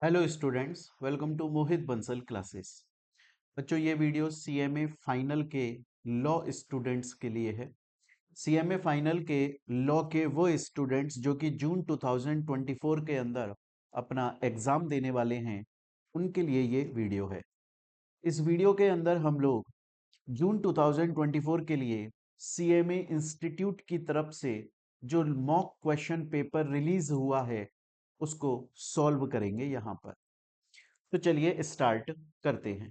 Hello students, welcome to Mohit Bansal classes. बच्चों, ये video CMA final के लॉ स्टूडेंट्स के लिए है। सीएमए फाइनल के लॉ के वो स्टूडेंट्स जो कि जून 2024 के अंदर अपना एग्जाम देने वाले हैं, उनके लिए ये वीडियो है। इस वीडियो के अंदर हम लोग जून 2024 के लिए सीएमए इंस्टीट्यूट की तरफ से जो मॉक क्वेश्चन पेपर रिलीज हुआ है उसको सॉल्व करेंगे यहाँ पर। तो चलिए स्टार्ट करते हैं।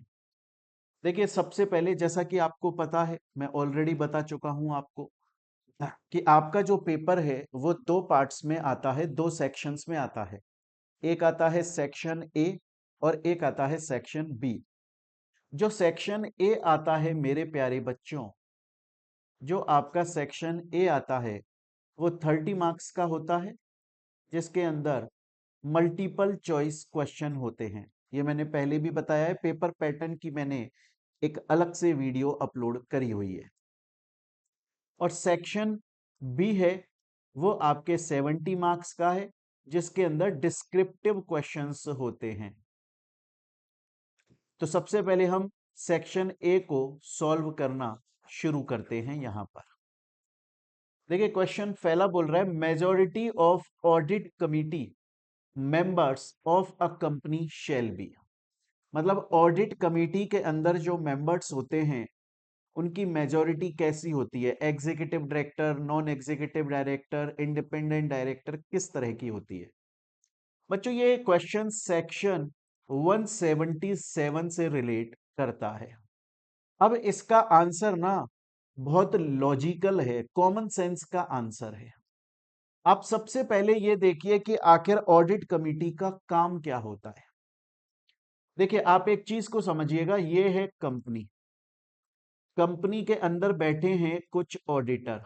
देखिए, सबसे पहले जैसा कि आपको पता है, मैं ऑलरेडी बता चुका हूं आपको कि आपका जो पेपर है वो दो पार्ट्स में आता है, दो सेक्शंस में आता है। एक आता है सेक्शन ए और एक आता है सेक्शन बी। जो सेक्शन ए आता है मेरे प्यारे बच्चों, जो आपका सेक्शन ए आता है वो 30 मार्क्स का होता है, जिसके अंदर मल्टीपल चॉइस क्वेश्चन होते हैं। ये मैंने पहले भी बताया है, पेपर पैटर्न की मैंने एक अलग से वीडियो अपलोड करी हुई है। और सेक्शन बी है वो आपके 70 मार्क्स का है, जिसके अंदर डिस्क्रिप्टिव क्वेश्चंस होते हैं। तो सबसे पहले हम सेक्शन ए को सॉल्व करना शुरू करते हैं। यहां पर देखिए, क्वेश्चन पहला बोल रहा है majority of audit committee members of a company shall be. मतलब ऑडिट कमेटी के अंदर जो मेंबर्स होते हैं उनकी मेजॉरिटी कैसी होती है, executive director, non executive director, independent director, किस तरह की होती है। बच्चों, ये क्वेश्चन सेक्शन 177 से रिलेट करता है। अब इसका आंसर ना बहुत लॉजिकल है, कॉमन सेंस का आंसर है। आप सबसे पहले ये देखिए कि आखिर ऑडिट कमेटी का काम क्या होता है। देखिए, आप एक चीज को समझिएगा, ये है कंपनी। कंपनी के अंदर बैठे हैं कुछ ऑडिटर,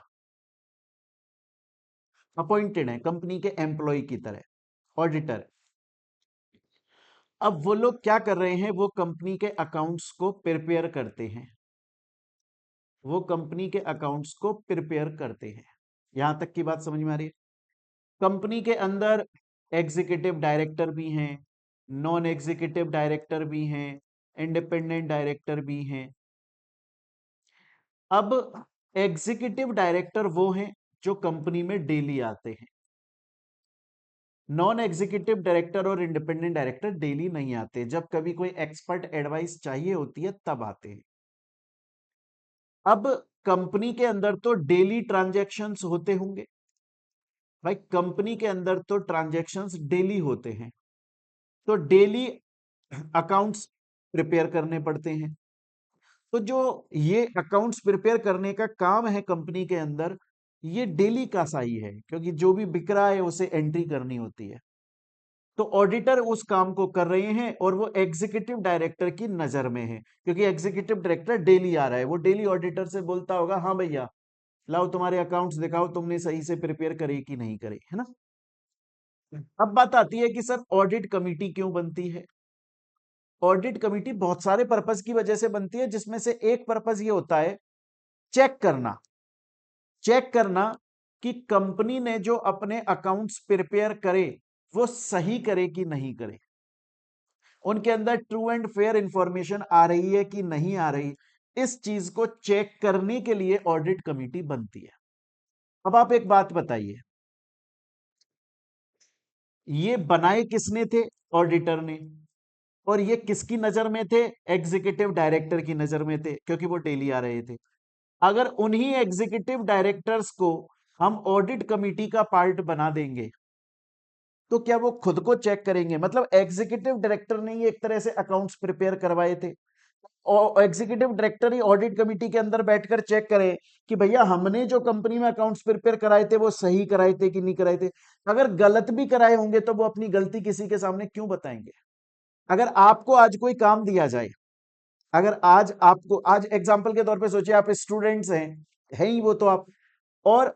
अपॉइंटेड है कंपनी के एम्प्लॉय की तरह ऑडिटर। अब वो लोग क्या कर रहे हैं, वो कंपनी के अकाउंट्स को प्रिपेयर करते हैं। वो कंपनी के अकाउंट्स को प्रिपेयर करते हैं। यहां तक की बात समझ में आ रही है। कंपनी के अंदर एग्जीक्यूटिव डायरेक्टर भी हैं, नॉन एग्जीक्यूटिव डायरेक्टर भी हैं, इंडिपेंडेंट डायरेक्टर भी हैं। अब एग्जीक्यूटिव डायरेक्टर वो हैं जो कंपनी में डेली आते हैं। नॉन एग्जीक्यूटिव डायरेक्टर और इंडिपेंडेंट डायरेक्टर डेली नहीं आते, जब कभी कोई एक्सपर्ट एडवाइस चाहिए होती है तब आते हैं। अब कंपनी के अंदर तो डेली ट्रांजैक्शंस होते होंगे भाई, कंपनी के अंदर तो ट्रांजैक्शंस डेली होते हैं, तो डेली अकाउंट्स प्रिपेयर करने पड़ते हैं। तो जो ये अकाउंट्स प्रिपेयर करने का काम है कंपनी के अंदर, ये डेली का सा ही है, क्योंकि जो भी बिक रहा है उसे एंट्री करनी होती है। तो ऑडिटर उस काम को कर रहे हैं और वो एग्जीक्यूटिव डायरेक्टर की नजर में है, क्योंकि एग्जीक्यूटिव डायरेक्टर डेली आ रहा है। वो डेली ऑडिटर से बोलता होगा, हाँ भैया लाओ तुम्हारे अकाउंट्स दिखाओ, तुमने सही से प्रिपेयर करे कि नहीं करे, है ना। अब बात आती है कि सर ऑडिट कमेटी क्यों बनती है। ऑडिट कमेटी बहुत सारे पर्पस की वजह से बनती है, जिसमें से एक पर्पस ये होता है चेक करना। चेक करना कि कंपनी ने जो अपने अकाउंट्स प्रिपेयर करे वो सही करे कि नहीं करे, उनके अंदर ट्रू एंड फेयर इंफॉर्मेशन आ रही है कि नहीं आ रही। इस चीज को चेक करने के लिए ऑडिट कमेटी बनती है। अब आप एक बात बताइए, ये बनाए किसने थे, ऑडिटर ने। और ये किसकी नजर में थे, एग्जीक्यूटिव डायरेक्टर की नजर में थे, क्योंकि वो डेली आ रहे थे। अगर उन्हीं एग्जीक्यूटिव डायरेक्टर्स को हम ऑडिट कमेटी का पार्ट बना देंगे तो क्या वो खुद को चेक करेंगे। मतलब एग्जीक्यूटिव डायरेक्टर ने ही एक तरह से अकाउंट्स प्रिपेयर करवाए थे, और एग्जीक्यूटिव डायरेक्टर ही ऑडिट कमेटी के अंदर बैठकर चेक करे कि भैया हमने जो कंपनी में अकाउंट्स प्रिपेयर कराए थे वो सही कराए थे कि नहीं कराए थे। अगर गलत भी कराए होंगे तो वो अपनी गलती किसी के सामने क्यों बताएंगे। अगर आपको आज कोई काम दिया जाए, अगर आज आपको, आज एग्जाम्पल के तौर पे सोचिए, आप स्टूडेंट्स हैं, है ही वो तो आप, और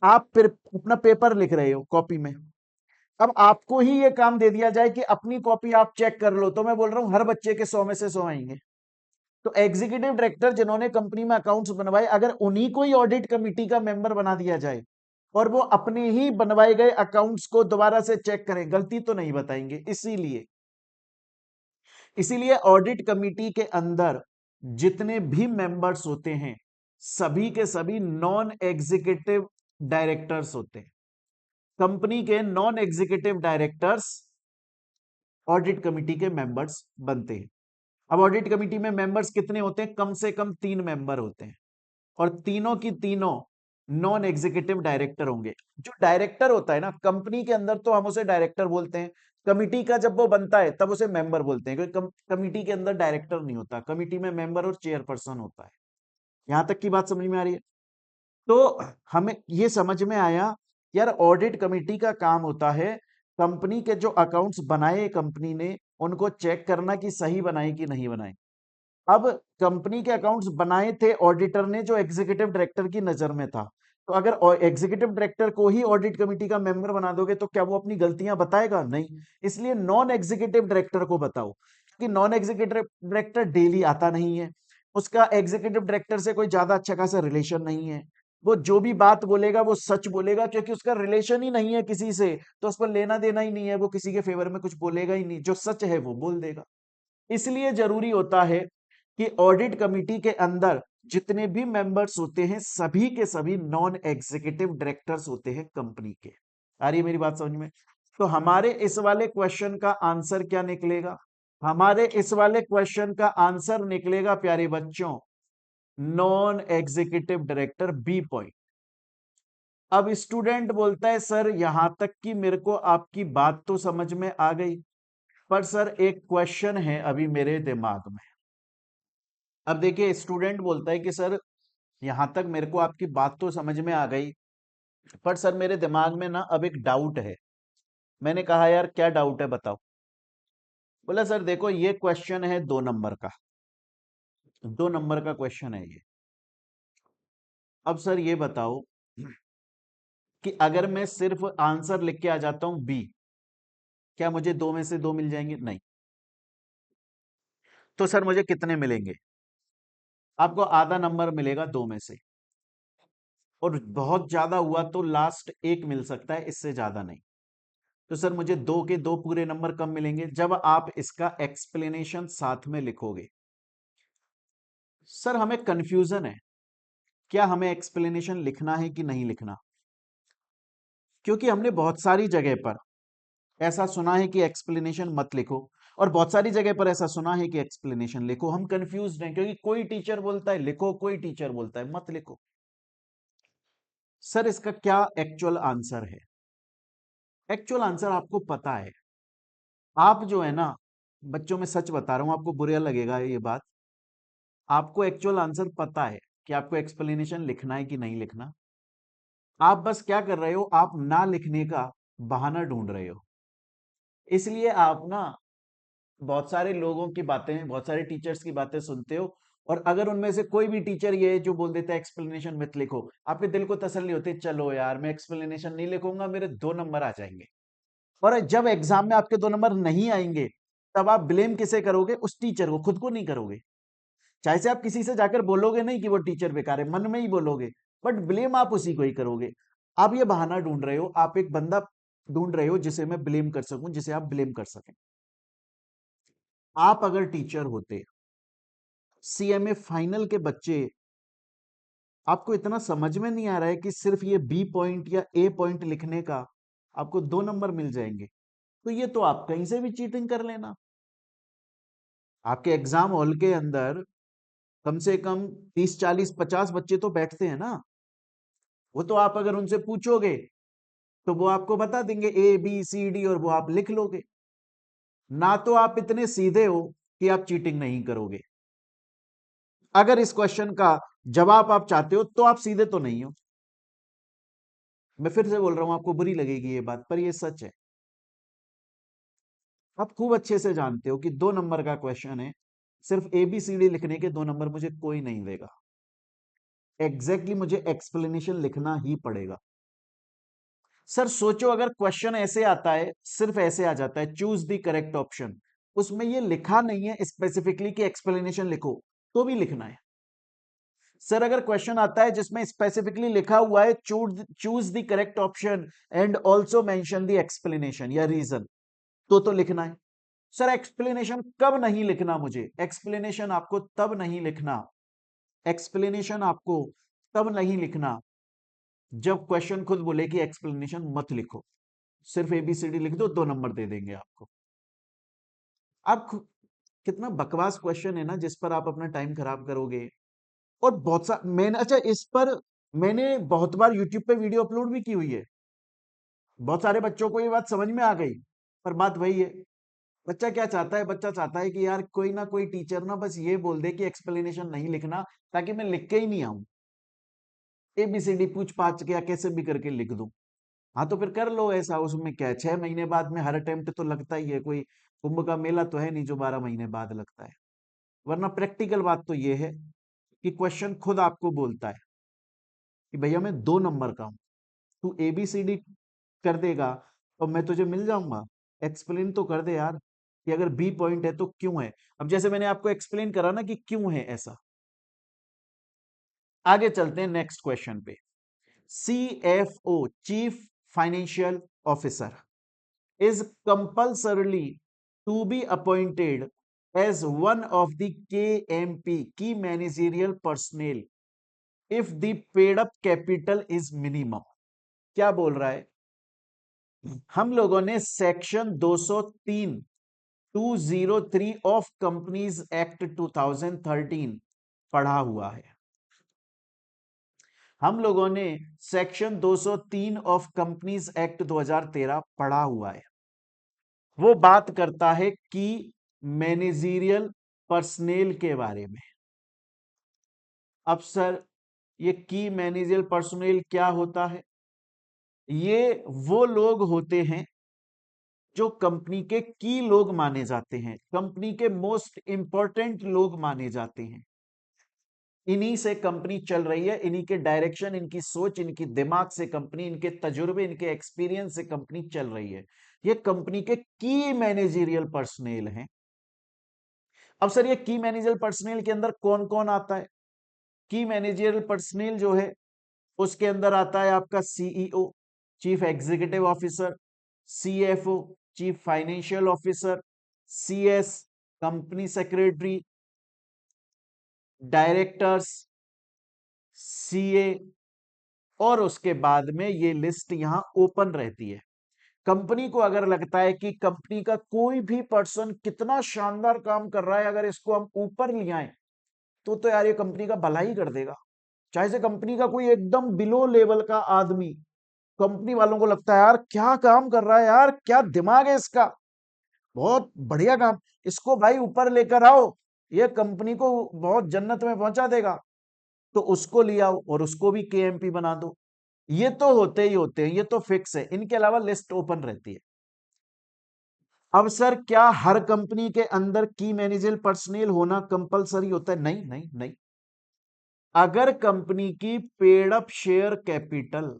आप फिर अपना पेपर लिख रहे हो कॉपी में। अब आपको ही ये काम दे दिया जाए कि अपनी कॉपी आप चेक कर लो, तो मैं बोल रहा हूं हर बच्चे के 100 में से 100 आएंगे। तो एग्जीक्यूटिव डायरेक्टर जिन्होंने कंपनी में अकाउंट्स बनवाए, अगर उन्हीं को ही ऑडिट कमेटी का मेंबर बना दिया जाए और वो अपने ही बनवाए गए अकाउंट्स को दोबारा से चेक करें, गलती तो नहीं बताएंगे। इसीलिए इसीलिए ऑडिट कमिटी के अंदर जितने भी मेंबर्स होते हैं सभी के सभी नॉन एग्जीक्यूटिव डायरेक्टर्स होते हैं। कंपनी के non executive directors audit committee के मेंबर्स बनते हैं। अब ऑडिट कमिटी में मेंबर्स कितने होते हैं? कम से कम 3 मेंबर होते हैं और तीनों की तीनों नॉन एग्जीक्यूटिव डायरेक्टर होंगे। जो डायरेक्टर होता है ना कंपनी के अंदर, तो हम उसे डायरेक्टर बोलते हैं। कमिटी का जब वो बनता है तब उसे मेंबर बोलते हैं, क्योंकि कमिटी के अंदर डायरेक्टर नहीं होता, कमिटी में मेंबर और चेयरपर्सन होता है। यहां तक की बात समझ में आ रही है? तो हमें ये समझ में आया यार, ऑडिट कमेटी का काम होता है कंपनी के जो अकाउंट्स बनाए कंपनी ने उनको चेक करना कि सही बनाए कि नहीं बनाए। अब कंपनी के अकाउंट्स बनाए थे ऑडिटर ने जो एग्जीक्यूटिव डायरेक्टर की नजर में था, तो अगर एग्जीक्यूटिव डायरेक्टर को ही ऑडिट कमेटी का मेंबर बना दोगे तो क्या वो अपनी गलतियां बताएगा? नहीं। इसलिए नॉन एग्जीक्यूटिव डायरेक्टर को बताओ, कि नॉन एग्जीक्यूटिव डायरेक्टर डेली आता नहीं है, उसका एग्जीक्यूटिव डायरेक्टर से कोई ज्यादा अच्छा खासा रिलेशन नहीं है, वो जो भी बात बोलेगा वो सच बोलेगा, क्योंकि उसका रिलेशन ही नहीं है किसी से, तो उस पर लेना देना ही नहीं है, वो किसी के फेवर में कुछ बोलेगा ही नहीं, जो सच है वो बोल देगा। इसलिए जरूरी होता है कि ऑडिट कमिटी के अंदर जितने भी मेंबर्स होते हैं सभी के सभी नॉन एग्जीक्यूटिव डायरेक्टर्स होते हैं कंपनी के। आ रही है मेरी बात समझ में? तो हमारे इस वाले क्वेश्चन का आंसर क्या निकलेगा? हमारे इस वाले क्वेश्चन का आंसर निकलेगा प्यारे बच्चों, non executive director, B point. अब स्टूडेंट बोलता है सर यहां तक कि मेरे को आपकी बात तो समझ में आ गई, पर सर एक क्वेश्चन है अभी मेरे दिमाग में। अब देखिए स्टूडेंट बोलता है कि सर यहां तक मेरे को आपकी बात तो समझ में आ गई, पर सर मेरे दिमाग में ना अब एक डाउट है। मैंने कहा यार क्या डाउट है बताओ। बोला सर देखो ये क्वेश्चन है 2 नंबर का, 2 नंबर का क्वेश्चन है ये। अब सर ये बताओ कि अगर मैं सिर्फ आंसर लिख के आ जाता हूं बी, क्या मुझे 2 में से 2 मिल जाएंगे? नहीं। तो सर मुझे कितने मिलेंगे? आपको आधा नंबर मिलेगा 2 में से, और बहुत ज्यादा हुआ तो लास्ट 1 मिल सकता है, इससे ज्यादा नहीं। तो सर मुझे 2 के 2 पूरे नंबर कब मिलेंगे? जब आप इसका एक्सप्लेनेशन साथ में लिखोगे। सर हमें कंफ्यूजन है, क्या हमें एक्सप्लेनेशन लिखना है कि नहीं लिखना? क्योंकि हमने बहुत सारी जगह पर ऐसा सुना है कि एक्सप्लेनेशन मत लिखो, और बहुत सारी जगह पर ऐसा सुना है कि एक्सप्लेनेशन लिखो। हम कंफ्यूज हैं क्योंकि कोई टीचर बोलता है लिखो, कोई टीचर बोलता है मत लिखो। सर इसका क्या एक्चुअल आंसर है? एक्चुअल आंसर आपको पता है। आप जो है ना, बच्चों में सच बता रहा हूं, आपको बुरा लगेगा ये बात, आपको एक्चुअल आंसर पता है कि आपको एक्सप्लेनेशन लिखना है कि नहीं लिखना। आप बस क्या कर रहे हो, आप ना लिखने का बहाना ढूंढ रहे हो। इसलिए आप ना बहुत सारे लोगों की बातें, बहुत सारे टीचर्स की बातें सुनते हो, और अगर उनमें से कोई भी टीचर ये जो बोल देता है एक्सप्लेनेशन मत लिखो, आपके दिल को तसल्ली होती है, चलो यार मैं एक्सप्लेनेशन नहीं लिखूंगा, मेरे 2 नंबर आ जाएंगे। और जब एग्जाम में आपके 2 नंबर नहीं आएंगे तब आप ब्लेम किसे करोगे? उस टीचर को, खुद को नहीं करोगे। चाहे से आप किसी से जाकर बोलोगे नहीं कि वो टीचर बेकार है, मन में ही बोलोगे, बट ब्लेम आप उसी को ही करोगे। आप ये बहाना ढूंढ रहे हो, आप एक बंदा ढूंढ रहे हो जिसे मैं ब्लेम कर सकूं, जिसे आप ब्लेम कर सकें। आप अगर टीचर होते, सीएमए फाइनल के बच्चे, आपको इतना समझ में नहीं आ रहा है कि सिर्फ ये बी पॉइंट या ए पॉइंट लिखने का आपको 2 नंबर मिल जाएंगे, तो ये तो आप कहीं से भी चीटिंग कर लेना। आपके एग्जाम हॉल के अंदर कम से कम 30 40 50 बच्चे तो बैठते हैं ना, वो तो आप अगर उनसे पूछोगे तो वो आपको बता देंगे ABCD, और वो आप लिख लोगे। ना तो आप इतने सीधे हो कि आप चीटिंग नहीं करोगे। अगर इस क्वेश्चन का जवाब आप चाहते हो तो आप सीधे तो नहीं हो। मैं फिर से बोल रहा हूं, आपको बुरी लगेगी ये बात, पर ये सच है। आप खूब अच्छे से जानते हो कि 2 नंबर का क्वेश्चन है, सिर्फ ABCD लिखने के 2 नंबर मुझे कोई नहीं देगा। एग्जैक्टली मुझे एक्सप्लेनेशन लिखना ही पड़ेगा। सर सोचो अगर क्वेश्चन ऐसे आता है, सिर्फ ऐसे आ जाता है चूज द करेक्ट ऑप्शन, उसमें ये लिखा नहीं है स्पेसिफिकली कि एक्सप्लेनेशन लिखो, तो भी लिखना है। सर अगर क्वेश्चन आता है जिसमें स्पेसिफिकली लिखा हुआ है choose the correct option and also mention the explanation या रीजन, तो लिखना है। सर एक्सप्लेनेशन कब नहीं लिखना, मुझे एक्सप्लेनेशन आपको तब नहीं लिखना, एक्सप्लेनेशन आपको तब नहीं लिखना जब क्वेश्चन खुद बोले कि एक्सप्लेनेशन मत लिखो, सिर्फ एबीसीडी लिख दो, 2 नंबर दे देंगे आपको। आप कितना बकवास क्वेश्चन है ना जिस पर आप अपना टाइम खराब करोगे। और बहुत सा मैंने, अच्छा इस पर मैंने बहुत बार यूट्यूब पे वीडियो अपलोड भी की हुई है, बहुत सारे बच्चों को ये बात समझ में आ गई। पर बात वही है, बच्चा क्या चाहता है, बच्चा चाहता है कि यार कोई ना कोई टीचर ना बस ये बोल दे कि एक्सप्लेनेशन नहीं लिखना, ताकि मैं लिख के ही नहीं आऊं, एबीसीडी पूछ पाछ के या कैसे भी करके लिख दूं। हाँ तो फिर कर लो ऐसा, उसमें क्या है, 6 महीने बाद में हर अटेम्प्ट तो लगता ही है, कोई कुंभ का मेला तो है नहीं जो 12 महीने बाद लगता है। वरना प्रैक्टिकल बात तो ये है कि क्वेश्चन खुद आपको बोलता है कि भैया मैं 2 नंबर का हूं, तू एबीसीडी कर देगा और मैं तुझे मिल जाऊंगा, एक्सप्लेन तो कर दे यार कि अगर बी पॉइंट है तो क्यों है। अब जैसे मैंने आपको एक्सप्लेन करा ना कि क्यों है ऐसा। आगे चलते हैं नेक्स्ट क्वेश्चन पे। CFO, chief financial officer, is compulsorily to be appointed as one of the KMP, key managerial personnel, if the paid up capital is minimum। क्या बोल रहा है, हम लोगों ने सेक्शन 203 203 ऑफ कंपनीज एक्ट 2013 पढ़ा हुआ है। हम लोगों ने सेक्शन 203 ऑफ कंपनीज एक्ट 2013 पढ़ा हुआ है। वो बात करता है कि मैनेजरियल पर्सनेल के बारे में। अब सर ये की मैनेजरियल पर्सनेल क्या होता है, ये वो लोग होते हैं जो कंपनी के की लोग माने जाते हैं, कंपनी के मोस्ट इंपॉर्टेंट लोग माने जाते हैं। इन्हीं से कंपनी चल रही है, इन्हीं के डायरेक्शन, इनकी सोच, इनकी दिमाग से कंपनी, इनके तजुर्बे, इनके एक्सपीरियंस से कंपनी चल रही है। ये कंपनी के की मैनेजरियल पर्सनेल हैं। अब सर ये की मैनेजरियल पर्सनेल के अंदर कौन कौन आता है, की मैनेजरियल पर्सनेल जो है उसके अंदर आता है आपका CEO, chief executive officer, CFO, chief financial officer, CS, company secretary, directors, CA, और उसके बाद में ये लिस्ट यहां ओपन रहती है। कंपनी को अगर लगता है कि कंपनी का कोई भी पर्सन कितना शानदार काम कर रहा है, अगर इसको हम ऊपर ले आए तो यार ये कंपनी का भला ही कर देगा। चाहे से कंपनी का कोई एकदम बिलो लेवल का आदमी, कंपनी वालों को लगता है यार क्या काम कर रहा है, यार क्या दिमाग है इसका, बहुत बढ़िया काम, इसको भाई ऊपर लेकर आओ, ये कंपनी को बहुत जन्नत में पहुंचा देगा, तो उसको ले आओ और उसको भी केएमपी बना दो। ये तो होते ही होते हैं, ये तो फिक्स है, इनके अलावा लिस्ट ओपन रहती है। अब सर क्या हर कंपनी के अंदर की मैनेजर पर्सनल होना कंपलसरी होता है? नहीं नहीं नहीं। अगर कंपनी की paid up share capital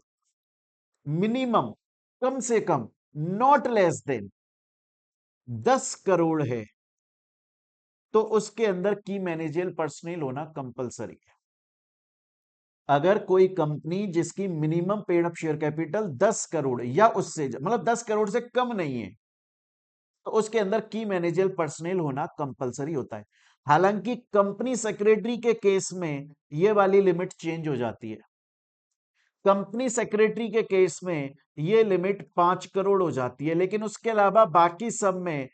minimum, कम से कम, नॉट लेस देन 10 करोड़ है, तो उसके अंदर की मैनेजर पर्सनल होना कंपलसरी है। अगर कोई कंपनी जिसकी minimum paid up share capital 10 crore या उससे, मतलब 10 करोड़ से कम नहीं है, तो उसके अंदर की मैनेजर पर्सनल होना कंपलसरी होता है। हालांकि कंपनी सेक्रेटरी के केस में यह वाली लिमिट चेंज हो जाती है। कंपनी सेक्रेटरी के केस में यह लिमिट 5 करोड़ हो जाती है, लेकिन उसके अलावा बाकी सब में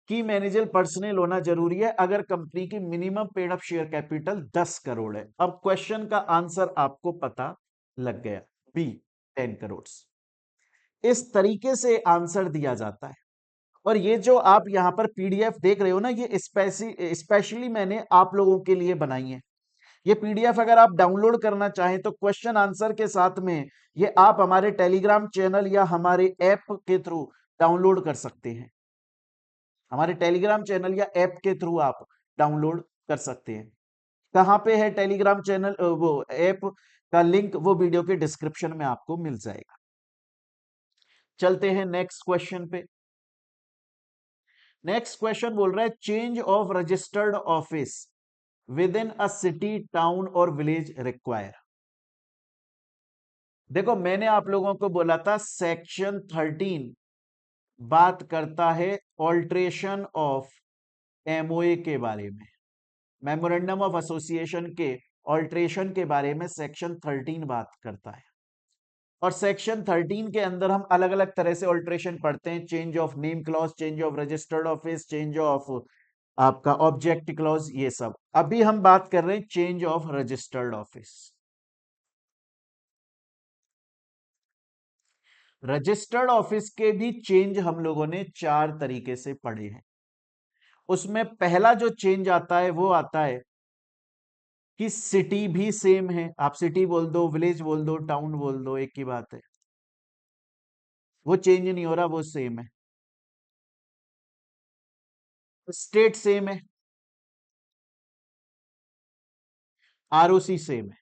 की मैनेजर पर्सनल होना जरूरी है अगर कंपनी की minimum paid up share capital 10 crore है। अब क्वेश्चन का आंसर आपको पता लग गया, बी 10 करोड़। इस तरीके से आंसर दिया जाता है। और ये जो आप यहां पर पीडीएफ देख रहे हो ना, ये स्पेशली मैंने आप लोगों के लिए बनाई है। ये पीडीएफ अगर आप डाउनलोड करना चाहें तो क्वेश्चन आंसर के साथ में ये आप हमारे टेलीग्राम चैनल या हमारे ऐप के थ्रू डाउनलोड कर सकते हैं। हमारे टेलीग्राम चैनल या ऐप के थ्रू आप डाउनलोड कर सकते हैं। कहां पे है टेलीग्राम चैनल, वो ऐप का लिंक वो वीडियो के डिस्क्रिप्शन में आपको मिल जाएगा। चलते हैं नेक्स्ट क्वेश्चन पे। नेक्स्ट क्वेश्चन बोल रहा है change of registered office with in a city, town और विलेज रिक्वायर। देखो मैंने आप लोगों को बोला था सेक्शन 13 बात करता है ऑल्ट्रेशन ऑफ एमओए के बारे में, मेमोरेंडम ऑफ एसोसिएशन के ऑल्ट्रेशन के बारे में सेक्शन 13 बात करता है। और सेक्शन 13 के अंदर हम अलग अलग तरह से ऑल्ट्रेशन पढ़ते हैं, change of name clause, change of registered office, change of आपका ऑब्जेक्ट क्लॉज, ये सब। अभी हम बात कर रहे हैं change of registered office. Registered office के भी चेंज हम लोगों ने 4 तरीके से पढ़े हैं। उसमें पहला जो चेंज आता है वो आता है कि सिटी भी सेम है, आप सिटी बोल दो, विलेज बोल दो, टाउन बोल दो, एक ही बात है, वो चेंज नहीं हो रहा, वो सेम है। स्टेट सेम है, आरओसी सेम है।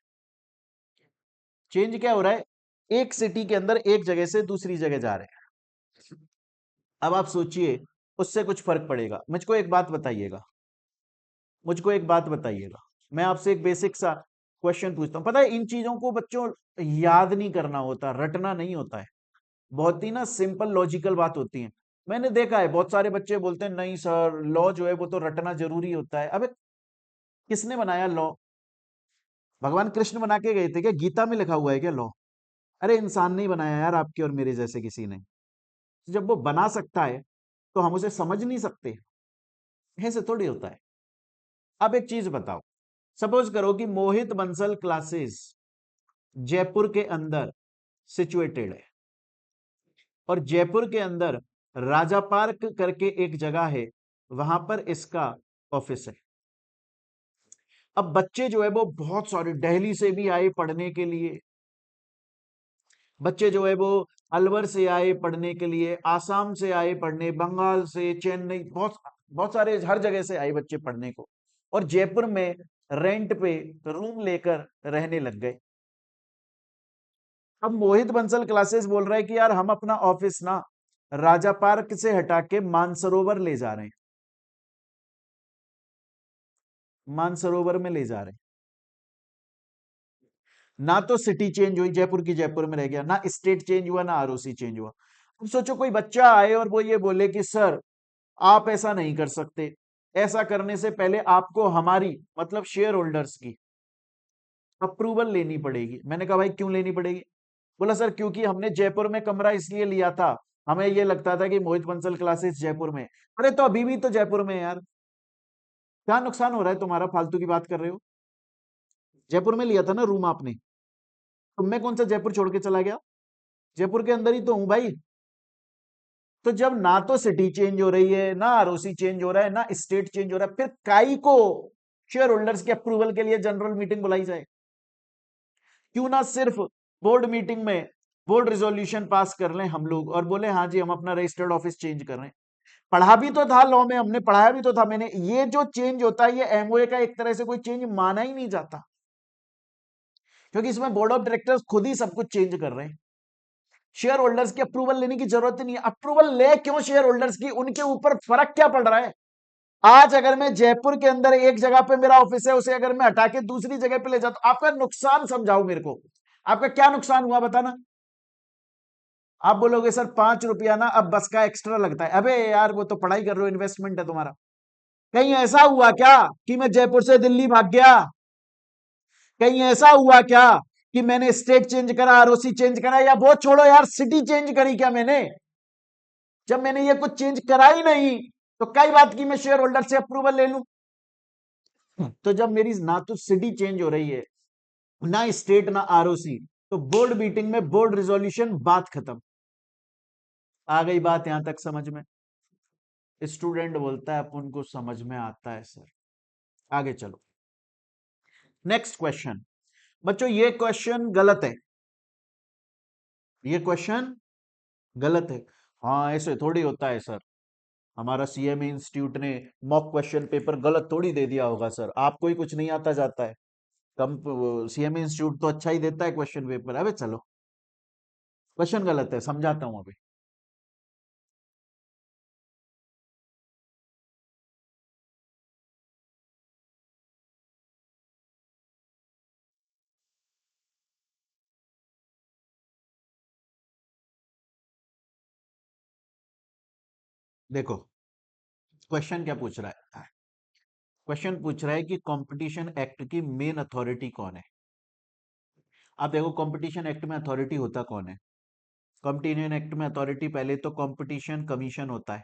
चेंज क्या हो रहा है, एक सिटी के अंदर एक जगह से दूसरी जगह जा रहे हैं। अब आप सोचिए उससे कुछ फर्क पड़ेगा। मुझको एक बात बताइएगा, मैं आपसे एक बेसिक सा क्वेश्चन पूछता हूं। पता है इन चीजों को बच्चों याद नहीं करना होता, रटना नहीं होता है, बहुत ही ना सिंपल लॉजिकल बात होती है। मैंने देखा है बहुत सारे बच्चे बोलते हैं नहीं सर लॉ जो है वो तो रटना जरूरी होता है। अबे किसने बनाया लॉ? भगवान कृष्ण बना के गए थे क्या? गीता में लिखा हुआ है क्या लॉ? अरे इंसान नहीं बनाया यार, आपके और मेरे जैसे किसी ने। जब वो बना सकता है तो हम उसे समझ नहीं सकते? ऐसे थोड़ी होता है। अब एक चीज बताओ, सपोज करो कि मोहित बंसल क्लासेस जयपुर के अंदर सिचुएटेड है, और जयपुर के अंदर राजा पार्क करके एक जगह है, वहां पर इसका ऑफिस है। अब बच्चे जो है वो बहुत सारे दिल्ली से भी आए पढ़ने के लिए, बच्चे जो है वो अलवर से आए पढ़ने के लिए, आसाम से आए पढ़ने, बंगाल से, चेन्नई, बहुत बहुत सारे हर जगह से आए बच्चे पढ़ने को, और जयपुर में रेंट पे रूम लेकर रहने लग गए। अब मोहित बंसल क्लासेस बोल रहा है कि यार हम अपना ऑफिस ना राजा पार्क से हटा के मानसरोवर ले जा रहे हैं, मानसरोवर में ले जा रहे हैं। ना तो सिटी चेंज हुई, जयपुर की जयपुर में रह गया, ना स्टेट चेंज हुआ, ना आरओसी चेंज हुआ। अब सोचो कोई बच्चा आए और वो ये बोले कि सर आप ऐसा नहीं कर सकते, ऐसा करने से पहले आपको हमारी मतलब शेयर होल्डर्स की अप्रूवल लेनी पड़ेगी। मैंने कहा भाई क्यों लेनी पड़ेगी? बोला सर क्योंकि हमने जयपुर में कमरा इसलिए लिया था, हमें ये लगता था कि मोहित बंसल क्लासेस जयपुर में। अरे तो अभी भी तो जयपुर में है यार, क्या नुकसान हो रहा है तुम्हारा, फालतू की बात कर रहे हो। जयपुर में लिया था ना रूम आपने, तो मैं कौन सा जयपुर छोड़ के चला गया, जयपुर के अंदर ही तो हूं भाई। तो जब ना तो सिटी चेंज हो रही है, ना आरओसी चेंज हो रहा है, ना स्टेट चेंज हो रहा है, फिर काई को शेयर होल्डर्स के अप्रूवल के लिए जनरल मीटिंग बुलाई जाए? क्यों ना सिर्फ बोर्ड मीटिंग में बोर्ड रिजोल्यूशन पास कर लें हम लोग और बोले हाँ जी हम अपना रजिस्टर्ड ऑफिस चेंज कर रहे हैं। पढ़ा भी तो था लॉ में, हमने पढ़ाया भी तो था। मैंने ये जो चेंज होता है ये एमओए का एक तरह से कोई चेंज माना ही नहीं जाता, क्योंकि इसमें बोर्ड ऑफ डायरेक्टर्स खुद ही सब कुछ चेंज कर रहे हैं। शेयर होल्डर्स की अप्रूवल लेने की जरूरत ही नहीं है। अप्रूवल ले क्यों शेयर होल्डर्स की, उनके ऊपर फर्क क्या पड़ रहा है? आज अगर मैं जयपुर के अंदर एक जगह पे मेरा ऑफिस है, उसे अगर मैं हटा के दूसरी जगह पे ले जाता हूं, आपका नुकसान समझाओ मेरे को, आपका क्या नुकसान हुआ बताना। आप बोलोगे सर 5 रुपया ना अब बस का एक्स्ट्रा लगता है। अबे यार वो तो पढ़ाई कर रहे हो, इन्वेस्टमेंट है तुम्हारा। कहीं ऐसा हुआ क्या कि मैं जयपुर से दिल्ली भाग गया? कहीं ऐसा हुआ क्या कि मैंने स्टेट चेंज करा, आरओसी चेंज करा, या वो छोड़ो यार सिटी चेंज करी क्या मैंने? जब मैंने ये कुछ चेंज करा ही नहीं, तो कई बात की मैं शेयर होल्डर से अप्रूवल ले लूं। तो जब मेरी ना तो सिटी चेंज हो रही है, ना स्टेट, ना आरओसी, तो बोर्ड मीटिंग में बोर्ड रिजोल्यूशन, बात खत्म। आ गई बात यहां तक समझ में? स्टूडेंट बोलता है अपन को समझ में आता है सर। आगे चलो, नेक्स्ट क्वेश्चन। बच्चों ये क्वेश्चन गलत है, ये क्वेश्चन गलत है। हाँ ऐसे थोड़ी होता है सर, हमारा सीएमए इंस्टीट्यूट ने मॉक क्वेश्चन पेपर गलत थोड़ी दे दिया होगा सर, आपको ही कुछ नहीं आता जाता है। कम सीएमए इंस्टीट्यूट तो अच्छा ही देता है क्वेश्चन पेपर। अबे चलो, क्वेश्चन गलत है, समझाता हूं अभी। देखो क्वेश्चन क्या पूछ रहा है। क्वेश्चन पूछ रहा है कि कंपटीशन एक्ट की मेन अथॉरिटी कौन है। आप देखो कंपटीशन एक्ट में अथॉरिटी होता कौन है। कंपटीशन एक्ट में अथॉरिटी पहले तो कंपटीशन कमीशन होता है।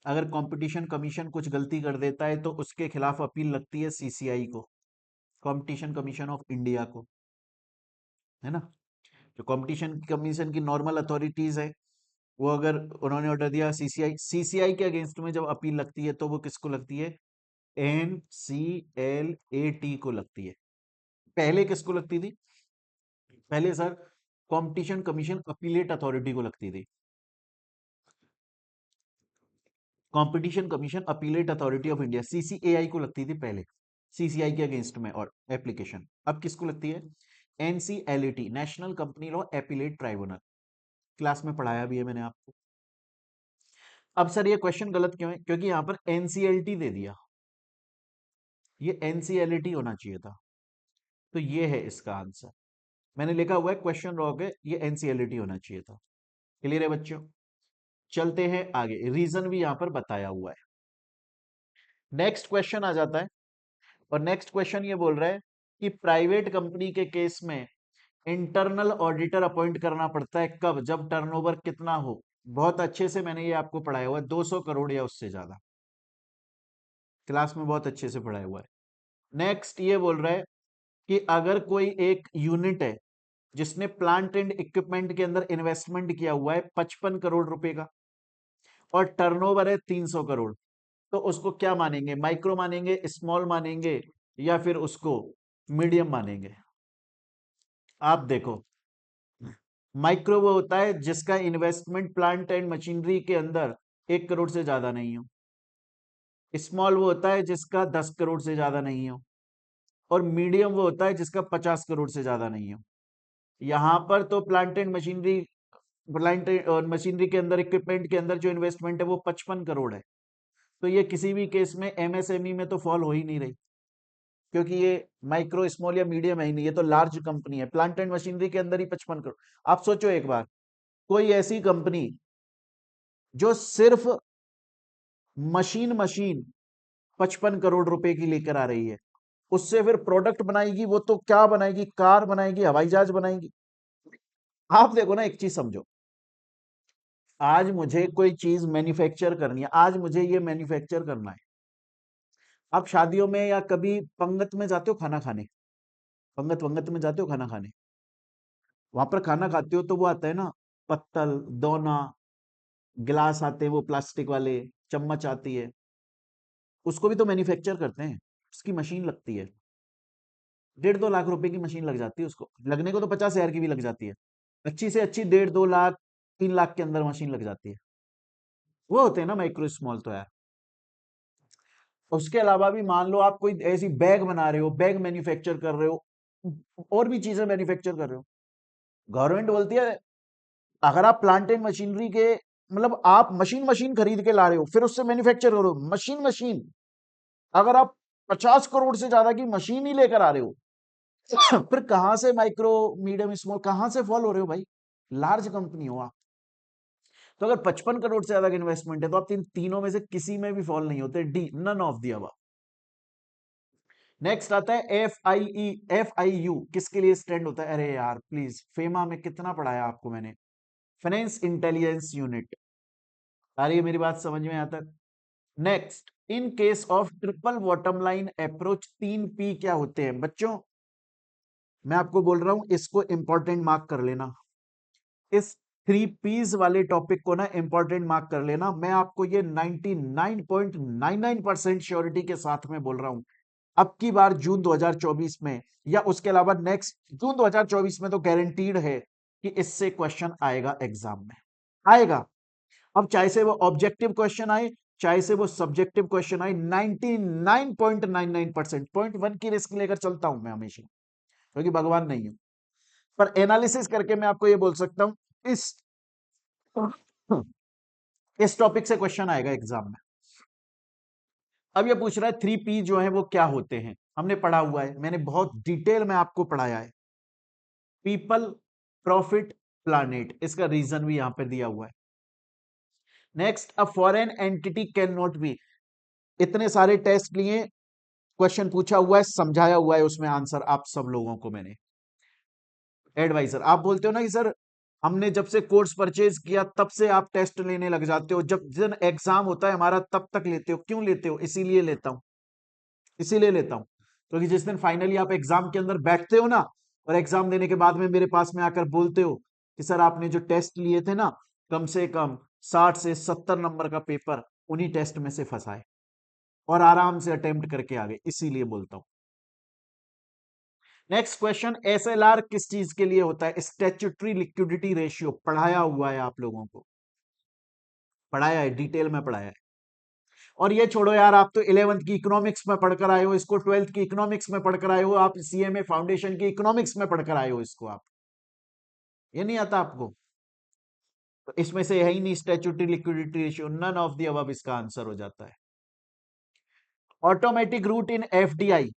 अगर कंपटीशन कमीशन कुछ गलती कर देता है तो उसके खिलाफ अपील लगती है सीसीआई को, कंपटीशन कमीशन ऑफ इंडिया को, है ना। जो कंपटीशन कमीशन की नॉर्मल अथॉरिटीज है, वो अगर उन्होंने ऑर्डर दिया, सीसीआई के अगेंस्ट में जब अपील लगती है तो वो किसको लगती है, एनसीएलएटी को लगती है। पहले किसको लगती थी, पहले sir competition commission appellate authority को लगती थी। Competition commission appellate authority of India CCAI को लगती थी पहले, सीसीआई के अगेंस्ट में और एप्लीकेशन। अब किसको लगती है, NCLAT, national company law appellate tribunal. Class में पढ़ाया भी है मैंने आपको। अब सर ये क्वेश्चन गलत क्यों है, क्योंकि यहां पर एनसीएलटी दे दिया, ये एनसीएलटी होना चाहिए था। तो ये है इसका आंसर, मैंने लिखा हुआ है क्वेश्चन रॉन्ग है, ये एनसीएलटी होना चाहिए था। क्लियर है बच्चों। चलते हैं आगे, रीजन भी यहां पर बताया हुआ है। नेक्स्ट क्वेश्चन आ जाता है, और नेक्स्ट क्वेश्चन ये बोल रहा है कि प्राइवेट कंपनी के केस में इंटरनल ऑडिटर अपॉइंट करना पड़ता है कब, जब टर्नओवर कितना हो। बहुत अच्छे से मैंने ये आपको पढ़ाया हुआ है, 200 करोड़ या उससे ज्यादा, क्लास में बहुत अच्छे से पढ़ाया हुआ है। नेक्स्ट ये बोल रहा है कि अगर कोई एक यूनिट है जिसने प्लांट एंड इक्विपमेंट के अंदर इन्वेस्टमेंट किया हुआ है 55 करोड़ रुपए का, और टर्नओवर है 300 करोड़, तो उसको क्या मानेंगे, माइक्रो मानेंगे, स्मॉल मानेंगे, या फिर उसको मीडियम मानेंगे। आप देखो, माइक्रो वो होता है जिसका इन्वेस्टमेंट प्लांट एंड मशीनरी के अंदर 1 करोड़ से ज्यादा नहीं हो। स्मॉल वो होता है जिसका 10 करोड़ से ज्यादा नहीं हो। और मीडियम वो होता है जिसका 50 करोड़ से ज्यादा नहीं हो। यहां पर तो प्लांट एंड मशीनरी, प्लांट और मशीनरी के अंदर, इक्विपमेंट के अंदर जो इन्वेस्टमेंट है वो 55 करोड़ है। तो ये किसी भी केस में एमएसएमई में तो फॉल हो ही नहीं रही, क्योंकि ये माइक्रो स्मॉल या मीडियम है ही नहीं, ये तो लार्ज कंपनी है। प्लांट एंड मशीनरी के अंदर ही 55 करोड़। आप सोचो एक बार, कोई ऐसी कंपनी जो सिर्फ मशीन मशीन 55 करोड़ रुपए की लेकर आ रही है, उससे फिर प्रोडक्ट बनाएगी, वो तो क्या बनाएगी, कार बनाएगी, हवाई जहाज बनाएगी। आप देखो ना, एक चीज समझो, आज मुझे कोई चीज मैन्युफैक्चर करनी है, आज मुझे ये मैन्युफैक्चर करना है। आप शादियों में या कभी पंगत में जाते हो खाना खाने, पंगत वंगत में जाते हो खाना खाने, वहां पर खाना खाते हो तो वो आता है ना, पत्तल, दोना, गिलास आते हैं वो प्लास्टिक वाले, चम्मच आती है, उसको भी तो मैन्युफैक्चर करते हैं, उसकी मशीन लगती है। 1.5-2 लाख रुपए की मशीन लग जाती है, उसको लगने को तो 50,000 की भी लग जाती है। अच्छी से अच्छी 1.5-2 लाख, 3 लाख के अंदर मशीन लग जाती है। वो होते हैं ना माइक्रो स्मॉल, तो यार। उसके अलावा भी मान लो आप कोई ऐसी बैग बना रहे हो, बैग मैन्युफैक्चर कर रहे हो, और भी चीजें मैन्युफैक्चर कर रहे हो, गवर्नमेंट बोलती है अगर आप प्लांट एंड मशीनरी के, मतलब आप मशीन मशीन खरीद के ला रहे हो फिर उससे मैन्युफैक्चर करो मशीन मशीन, अगर आप 50 करोड़ से ज्यादा की मशीन ही लेकर आ रहे हो, फिर कहां से माइक्रो, मीडियम, स्मॉल कहां से फॉल हो रहे हो भाई, लार्ज कंपनी हो आप। तो अगर 55 करोड़ से ज्यादा का इन्वेस्टमेंट है तो आप तीनों में से किसी में भी फॉल नहीं होते, D, none of the above. Next आता है एफ आई यू, किसके लिए स्टैंड होता है, अरे यार प्लीज, फेमा में कितना पढ़ाया आपको मैंने, फाइनेंस इंटेलिजेंस यूनिट। आ रही है मेरी बात समझ में यहाँ तक। Next, in case of triple bottom line approach 3 P क्या होते हैं बच्चों, मैं आपको बोल रहा हूं, इसको इंपॉर्टेंट मार्क कर लेना, इस 3 P's वाले टॉपिक को ना इंपॉर्टेंट मार्क कर लेना। मैं आपको ये 99.99% श्योरिटी के साथ में बोल रहा हूं, अब की बार जून 2024 में, या उसके अलावा नेक्स्ट जून 2024 में तो गारंटीड है कि इससे क्वेश्चन आएगा एग्जाम में, आएगा। अब चाहे से वो ऑब्जेक्टिव क्वेश्चन आए, चाहे से वो सब्जेक्टिव क्वेश्चन आए, 99.99%, 0.1 की रिस्क लेकर चलता हूं मैं हमेशा, क्योंकि भगवान नहीं हूं। पर एनालिसिस करके मैं आपको ये बोल सकता हूं, इस इस टॉपिक से क्वेश्चन आएगा एग्जाम में। अब ये पूछ रहा है 3 P जो है वो क्या होते हैं, हमने पढ़ा हुआ है, मैंने बहुत डिटेल में आपको पढ़ाया है। पीपल, प्रॉफिट, प्लानेट, इसका रीजन भी यहां पर दिया हुआ है। Next, a foreign entity can not be. इतने सारे टेस्ट लिए, क्वेश्चन पूछा हुआ है, समझाया हुआ है उसमें आंसर आप सब लोगों को मैंने। एडवाइजर, आप बोलते हो ना कि सर हमने जब से कोर्स परचेज किया तब से आप टेस्ट लेने लग जाते हो, जब दिन एग्जाम होता है हमारा तब तक लेते हो, क्यों लेते हो? इसीलिए लेता हूं, इसीलिए लेता हूं क्योंकि जिस दिन फाइनली आप एग्जाम के अंदर बैठते हो ना, और एग्जाम देने के बाद में मेरे पास में आकर बोलते हो कि सर आपने जो टेस्ट लिए थे ना, कम से कम 60 से 70 नंबर का पेपर उन्हीं टेस्ट में से फंसाए और आराम से अटेम्प्ट करके आ गए, इसीलिए बोलता हूं। नेक्स्ट क्वेश्चन, एसएलआर किस चीज के लिए होता है? स्टैट्यूटरी लिक्विडिटी रेशियो, पढ़ाया हुआ है आप लोगों को, पढ़ाया है, डिटेल में पढ़ाया है। और ये छोड़ो यार, आप तो 11th की इकोनॉमिक्स में पढ़कर आए हो इसको, 12th की इकोनॉमिक्स में पढ़कर आए हो, आप सीएमए फाउंडेशन की इकोनॉमिक्स में पढ़कर आए हो इसको, आप ये नहीं आता आपको? तो इसमें से है ही नहीं statutory liquidity ratio, none of the above इसका आंसर हो जाता है। Automatic route in FDI,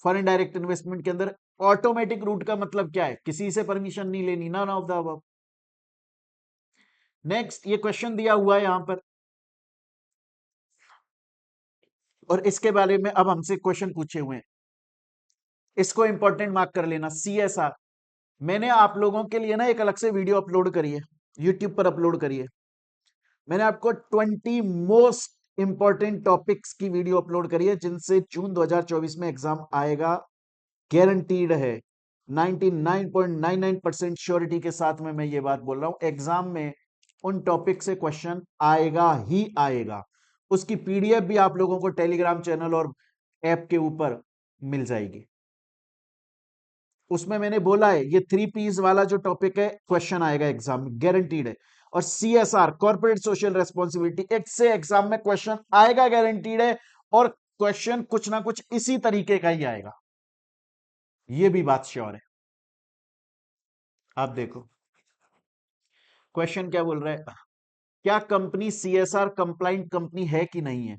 foreign direct investment के अंदर ऑटोमेटिक रूट का मतलब क्या है? किसी से परमिशन नहीं लेनी, none of the above. Next, ये क्वेश्चन दिया हुआ है यहां पर, और इसके बारे में अब हमसे क्वेश्चन पूछे हुए हैं, इसको इंपॉर्टेंट मार्क कर लेना। सीएसआर, मैंने आप लोगों के लिए ना एक अलग से वीडियो अपलोड करी है, यूट्यूब पर अपलोड करी है। मैंने आपको 20 मोस्ट इंपॉर्टेंट टॉपिक्स की वीडियो अपलोड करी है जिनसे जून 2024 में एग्जाम आएगा, गारंटीड है। 99.99% श्योरिटी के साथ में मैं ये बात बोल रहा हूं, एग्जाम में उन टॉपिक से क्वेश्चन आएगा ही आएगा। उसकी पीडीएफ भी आप लोगों को टेलीग्राम चैनल और ऐप के ऊपर मिल जाएगी। उसमें मैंने बोला है ये 3 P's वाला जो टॉपिक है, क्वेश्चन आएगा एग्जाम में, गारंटीड है। और सीएसआर, कॉर्पोरेट सोशल रेस्पॉन्सिबिलिटी, इससे एग्जाम में क्वेश्चन आएगा, गारंटीड है। और क्वेश्चन कुछ ना कुछ इसी तरीके का ही आएगा, ये भी बात श्योर है। आप देखो क्वेश्चन क्या बोल रहा है, क्या कंपनी सीएसआर कंप्लाइंट कंपनी है कि नहीं है?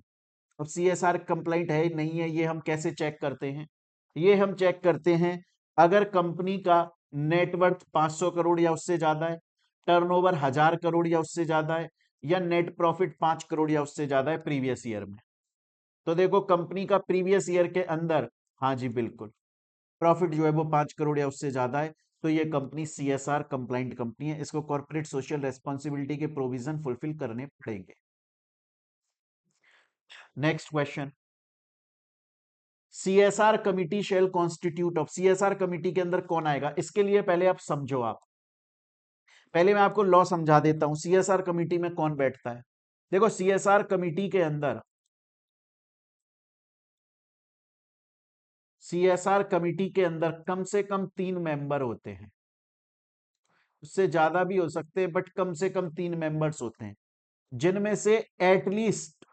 अब सीएसआर कंप्लाइंट है नहीं है, ये हम कैसे चेक करते हैं? ये हम चेक करते हैं अगर कंपनी का नेटवर्थ 500 करोड़ या उससे ज्यादा है, टर्नओवर 1000 करोड़ या उससे ज्यादा है, या नेट प्रॉफिट 5 करोड़ या उससे ज्यादा है प्रीवियस ईयर में। तो देखो कंपनी का प्रीवियस ईयर के अंदर, हाँ जी बिल्कुल, प्रॉफिट जो है वो 5 करोड़ या उससे ज्यादा है, तो ये कंपनी सीएसआर कंप्लाइंट कंपनी है, इसको कॉर्पोरेट सोशल रेस्पॉन्सिबिलिटी के प्रोविजन फुलफिल करने पड़ेंगे। Next question, CSR committee shall constitute of, CSR committee के अंदर कौन आएगा? इसके लिए पहले आप समझो, आप पहले मैं आपको लॉ समझा देता हूं, सीएसआर कमिटी में कौन बैठता है। देखो सीएसआर कमिटी के अंदर, सीएसआर कमिटी के अंदर कम से कम 3 मेंबर होते हैं, उससे ज्यादा भी हो सकते हैं बट कम से कम 3 मेंबर्स होते हैं, जिनमें से एटलीस्ट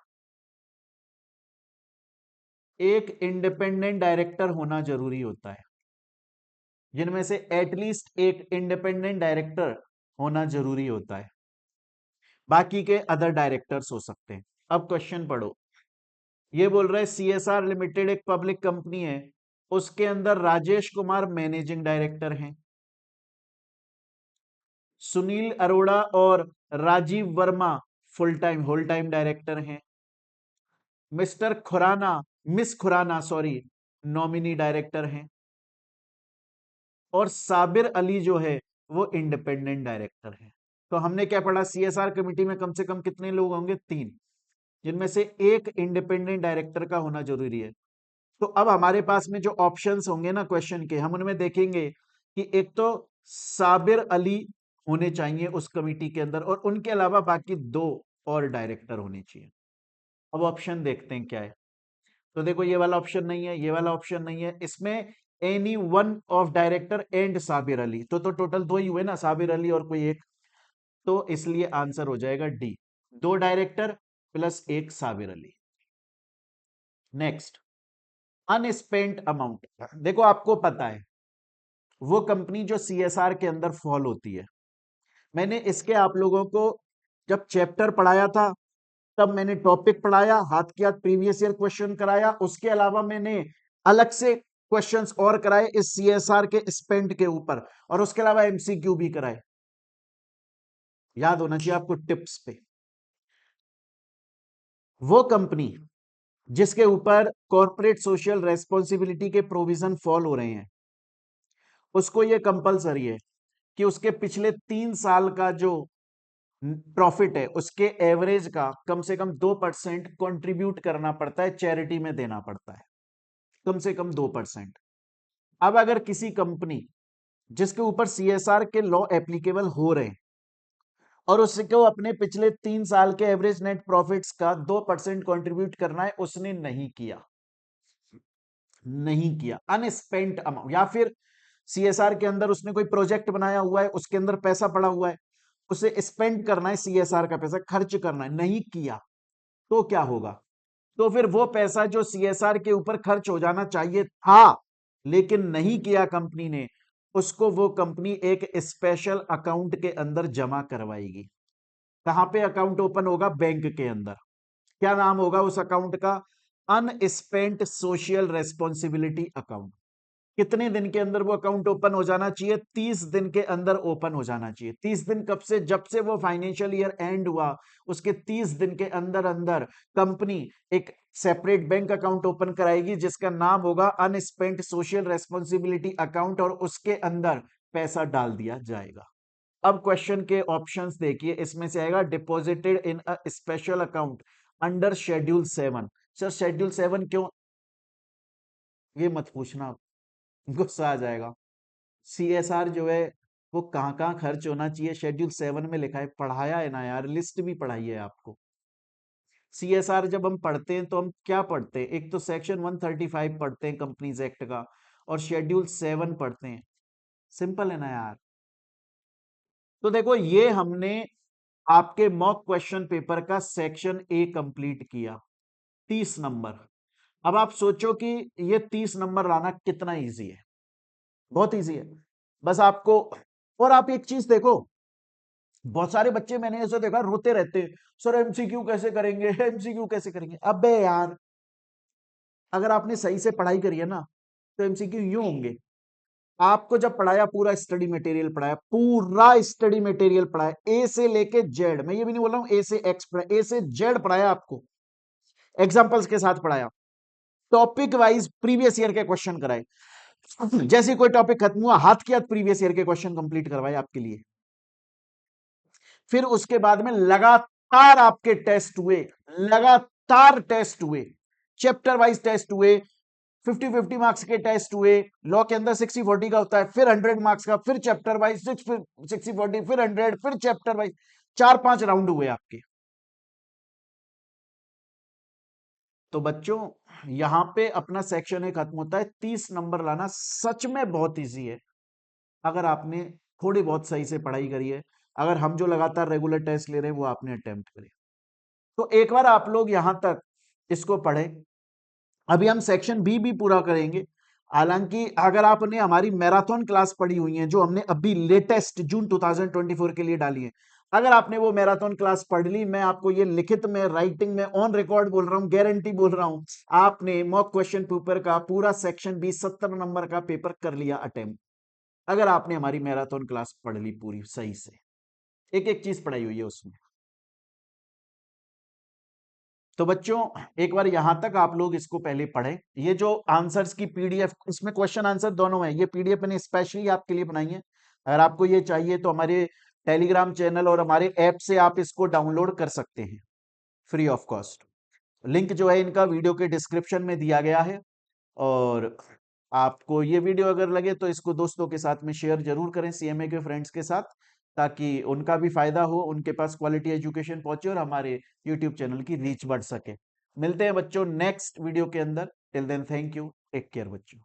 एक इंडिपेंडेंट डायरेक्टर होना जरूरी होता है, जिनमें से एटलीस्ट एक इंडिपेंडेंट डायरेक्टर होना जरूरी होता है, बाकी के अदर डायरेक्टर्स हो सकते हैं। अब क्वेश्चन पढ़ो, ये बोल रहा है सीएसआर लिमिटेड एक पब्लिक कंपनी है, उसके अंदर राजेश कुमार मैनेजिंग डायरेक्टर हैं, सुनील अरोड़ा और Rajeev Verma full time whole time director हैं, mister Khurana, miss Khurana sorry, nominee director हैं, और साबिर अली जो है वो इंडिपेंडेंट डायरेक्टर है। तो हमने क्या पढ़ा, सीएसआर कमेटी में कम से कम कितने लोग होंगे? 3, जिनमें से एक इंडिपेंडेंट डायरेक्टर का होना जरूरी है। तो अब हमारे पास में जो ऑप्शंस होंगे ना क्वेश्चन के, हम उनमें देखेंगे कि एक तो साबिर अली होने चाहिए उस कमेटी के अंदर, और उनके अलावा बाकी 2 और डायरेक्टर होने चाहिए। अब ऑप्शन देखते हैं क्या है। तो देखो ये वाला ऑप्शन नहीं है, ये वाला ऑप्शन नहीं है, इसमें any one of director and Sabir Ali, तो टोटल 2 ही हुए ना, साबिर अली और कोई एक, तो इसलिए आंसर हो जाएगा D, 2 director plus 1 Sabir Ali. Next, unspent amount, देखो आपको पता है वो कंपनी जो सीएसआर के अंदर फॉल होती है, मैंने इसके आप लोगों को जब चैप्टर पढ़ाया था तब मैंने टॉपिक पढ़ाया, हाथ के हाथ प्रीवियस ईयर क्वेश्चन कराया, उसके अलावा मैंने अलग से क्वेश्चंस और कराए इस सीएसआर के स्पेंड के ऊपर, और उसके अलावा एमसीक्यू भी कराए, याद होना चाहिए आपको टिप्स पे। वो कंपनी जिसके ऊपर कॉर्पोरेट सोशल रेस्पॉन्सिबिलिटी के प्रोविजन फॉल हो रहे हैं, उसको ये कंपलसरी है कि उसके पिछले 3 साल का जो प्रॉफिट है उसके एवरेज का कम से कम 2% कंट्रीब्यूट करना पड़ता है, चैरिटी में देना पड़ता है, कम से कम 2%। अब अगर किसी कंपनी जिसके ऊपर सीएसआर के लॉ एप्लीकेबल हो रहे हैं और उसको अपने पिछले 3 साल के एवरेज नेट प्रॉफिट्स का 2% कंट्रीब्यूट करना है, उसने नहीं किया अनस्पेंट अमाउंट, या फिर सीएसआर के अंदर उसने कोई प्रोजेक्ट बनाया हुआ है, उसके अंदर पैसा पड़ा हुआ है, उसे स्पेंड करना है, सीएसआर का पैसा खर्च करना है, नहीं किया, तो क्या होगा? तो फिर वो पैसा जो सीएसआर के ऊपर खर्च हो जाना चाहिए था लेकिन नहीं किया कंपनी ने, उसको वो कंपनी एक स्पेशल अकाउंट के अंदर जमा करवाएगी। कहां पे अकाउंट ओपन होगा? बैंक के अंदर। क्या नाम होगा उस अकाउंट का? अनस्पेंट सोशल रेस्पॉन्सिबिलिटी अकाउंट। कितने दिन के अंदर वो अकाउंट ओपन हो जाना चाहिए? 30 दिन के अंदर ओपन हो जाना चाहिए। 30 दिन कब से? जब से वो फाइनेंशियल ईयर एंड हुआ उसके 30 दिन के अंदर अंदर कंपनी एक सेपरेट बैंक अकाउंट ओपन कराएगी जिसका नाम होगा अनस्पेंट सोशल रेस्पॉन्सिबिलिटी अकाउंट, और उसके अंदर पैसा डाल दिया जाएगा। अब क्वेश्चन के ऑप्शंस देखिए, इसमें से आएगा deposited in a special account under schedule 7। Sir schedule 7 क्यों? ये मत पूछना, गुस्सा आ जाएगा। सीएसआर जो है वो कहाँ कहाँ खर्च होना चाहिए शेड्यूल 7 में लिखा है, पढ़ाया है ना यार, लिस्ट भी पढ़ाई है आपको। सीएसआर जब हम पढ़ते हैं तो हम क्या पढ़ते हैं? एक तो सेक्शन 135 पढ़ते हैं कंपनीज एक्ट का, और शेड्यूल 7 पढ़ते हैं। सिंपल है ना यार। तो देखो ये हमने आपके मॉक क्वेश्चन पेपर का सेक्शन ए कंप्लीट किया, 30 नंबर। अब आप सोचो कि ये 30 नंबर लाना कितना इजी है। बहुत इजी है। बस आपको, और आप एक चीज देखो, बहुत सारे बच्चे मैंने ऐसे देखा रोते रहते हैं, सर एमसीक्यू कैसे करेंगे, एमसीक्यू कैसे करेंगे। अबे यार, अगर आपने सही से पढ़ाई करी है ना तो एमसीक्यू यूं होंगे। आपको जब पढ़ाया, पूरा स्टडी मटेरियल पढ़ाया, पूरा स्टडी मटेरियल पढ़ाया, ए से लेके जेड, मैं ये भी नहीं बोल रहा हूं ए से एक्स पढ़ाया, ए से जेड पढ़ाया आपको, एग्जांपल्स के साथ पढ़ाया, टॉपिक वाइज प्रीवियस ईयर के क्वेश्चन कराए, जैसे कोई टॉपिक खत्म हुआ हाथ के हाथ प्रीवियस ईयर के क्वेश्चन कंप्लीट करवाए आपके लिए। फिर उसके बाद में लगातार आपके टेस्ट हुए, लगातार टेस्ट हुए, चैप्टर वाइज टेस्ट हुए, 50-50 मार्क्स के टेस्ट हुए। लॉ के अंदर 60-40 का होता है, फिर 100 मार्क्स का, फिर चैप्टर वाइज 60-40, फिर 100, फिर चैप्टर वाइज, 4-5 राउंड हुए आपके। तो बच्चों यहां पे अपना सेक्शन ए खत्म होता है। 30 नंबर लाना सच में बहुत इजी है अगर आपने थोड़ी बहुत सही से पढ़ाई करी है, अगर हम जो लगातार रेगुलर टेस्ट ले रहे हैं वो आपने अटेम्प्ट करे। तो एक बार आप लोग यहां तक इसको पढ़े, अभी हम सेक्शन बी भी पूरा करेंगे। हालांकि अगर आपने हमारी मैराथन क्लास पढ़ी हुई है जो हमने अभी लेटेस्ट जून 2024 के लिए डाली है, अगर आपने वो मैराथन क्लास पढ़ ली, मैं आपको ये लिखित में, राइटिंग में, ऑन रिकॉर्ड बोल रहा हूं, गारंटी बोल रहा हूं, आपने मॉक क्वेश्चन पेपर का पूरा सेक्शन बी 70 नंबर का पेपर कर लिया अटेम्प्ट, अगर आपने हमारी मैराथन क्लास पढ़ ली पूरी सही से, एक एक चीज पढ़ाई हुई है उसमें। तो बच्चों एक बार यहां तक आप लोग इसको पहले पढ़ें। ये जो आंसर्स की पीडीएफ, इसमें क्वेश्चन आंसर दोनों है, ये पीडीएफ मैंने स्पेशली आपके लिए बनाई है। अगर आपको ये चाहिए तो हमारे टेलीग्राम चैनल और हमारे ऐप से आप इसको डाउनलोड कर सकते हैं फ्री ऑफ कॉस्ट। लिंक जो है इनका वीडियो के डिस्क्रिप्शन में दिया गया है। और आपको ये वीडियो अगर लगे तो इसको दोस्तों के साथ में शेयर जरूर करें, सीएमए के फ्रेंड्स के साथ, ताकि उनका भी फायदा हो, उनके पास क्वालिटी एजुकेशन पहुंचे और हमारे यूट्यूब चैनल की रीच बढ़ सके। मिलते हैं बच्चों नेक्स्ट वीडियो के अंदर। Till then thank you, take care बच्चों।